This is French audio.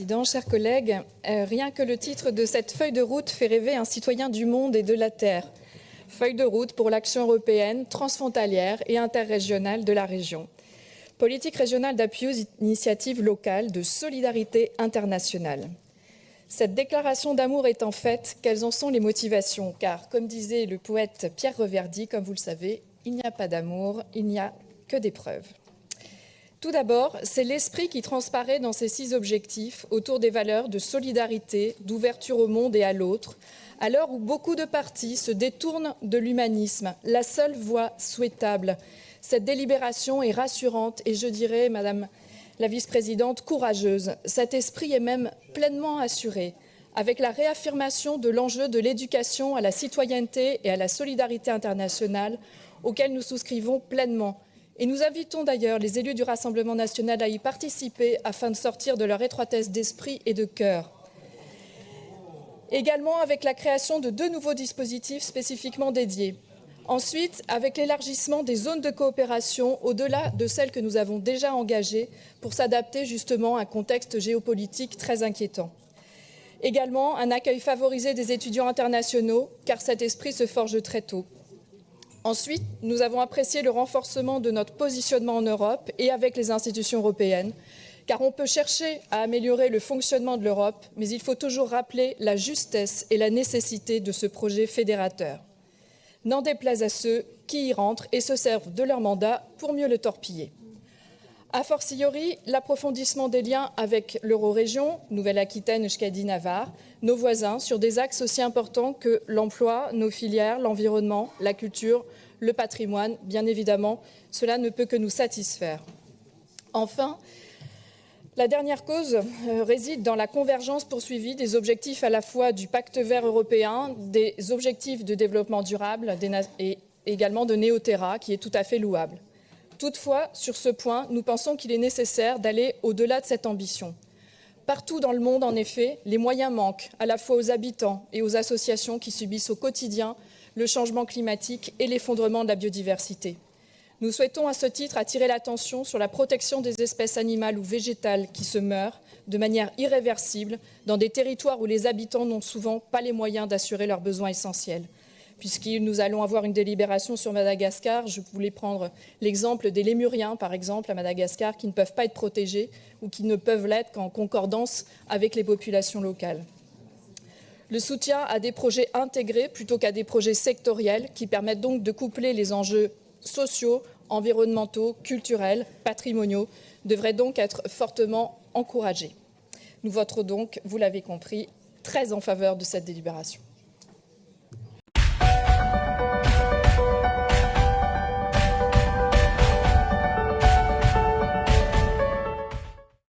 Président, chers collègues, rien que le titre de cette feuille de route fait rêver un citoyen du monde et de la Terre. Feuille de route pour l'action européenne, transfrontalière et interrégionale de la région. Politique régionale d'appui aux initiatives locales de solidarité internationale. Cette déclaration d'amour étant faite, quelles en sont les motivations? Car, comme disait le poète Pierre Reverdy, comme vous le savez, il n'y a pas d'amour, il n'y a que des preuves. Tout d'abord, c'est l'esprit qui transparaît dans ces 6 objectifs autour des valeurs de solidarité, d'ouverture au monde et à l'autre, à l'heure où beaucoup de partis se détournent de l'humanisme, la seule voie souhaitable. Cette délibération est rassurante et je dirais, Madame la vice-présidente, courageuse. Cet esprit est même pleinement assuré, avec la réaffirmation de l'enjeu de l'éducation à la citoyenneté et à la solidarité internationale, auquel nous souscrivons pleinement. Et nous invitons d'ailleurs les élus du Rassemblement national à y participer afin de sortir de leur étroitesse d'esprit et de cœur. Également avec la création de 2 nouveaux dispositifs spécifiquement dédiés. Ensuite, avec l'élargissement des zones de coopération au-delà de celles que nous avons déjà engagées pour s'adapter justement à un contexte géopolitique très inquiétant. Également, un accueil favorisé des étudiants internationaux, car cet esprit se forge très tôt. Ensuite, nous avons apprécié le renforcement de notre positionnement en Europe et avec les institutions européennes, car on peut chercher à améliorer le fonctionnement de l'Europe, mais il faut toujours rappeler la justesse et la nécessité de ce projet fédérateur. N'en déplaise à ceux qui y rentrent et se servent de leur mandat pour mieux le torpiller. A fortiori, l'approfondissement des liens avec l'Eurorégion, Nouvelle-Aquitaine, Euskadi-Navarre, nos voisins, sur des axes aussi importants que l'emploi, nos filières, l'environnement, la culture, le patrimoine, bien évidemment, cela ne peut que nous satisfaire. Enfin, la dernière cause réside dans la convergence poursuivie des objectifs à la fois du Pacte vert européen, des objectifs de développement durable et également de Néoterra, qui est tout à fait louable. Toutefois, sur ce point, nous pensons qu'il est nécessaire d'aller au-delà de cette ambition. Partout dans le monde, en effet, les moyens manquent, à la fois aux habitants et aux associations qui subissent au quotidien le changement climatique et l'effondrement de la biodiversité. Nous souhaitons à ce titre attirer l'attention sur la protection des espèces animales ou végétales qui se meurent de manière irréversible dans des territoires où les habitants n'ont souvent pas les moyens d'assurer leurs besoins essentiels. Puisque nous allons avoir une délibération sur Madagascar, je voulais prendre l'exemple des lémuriens, par exemple, à Madagascar, qui ne peuvent pas être protégés ou qui ne peuvent l'être qu'en concordance avec les populations locales. Le soutien à des projets intégrés plutôt qu'à des projets sectoriels qui permettent donc de coupler les enjeux sociaux, environnementaux, culturels, patrimoniaux devrait donc être fortement encouragé. Nous voterons donc, vous l'avez compris, très en faveur de cette délibération.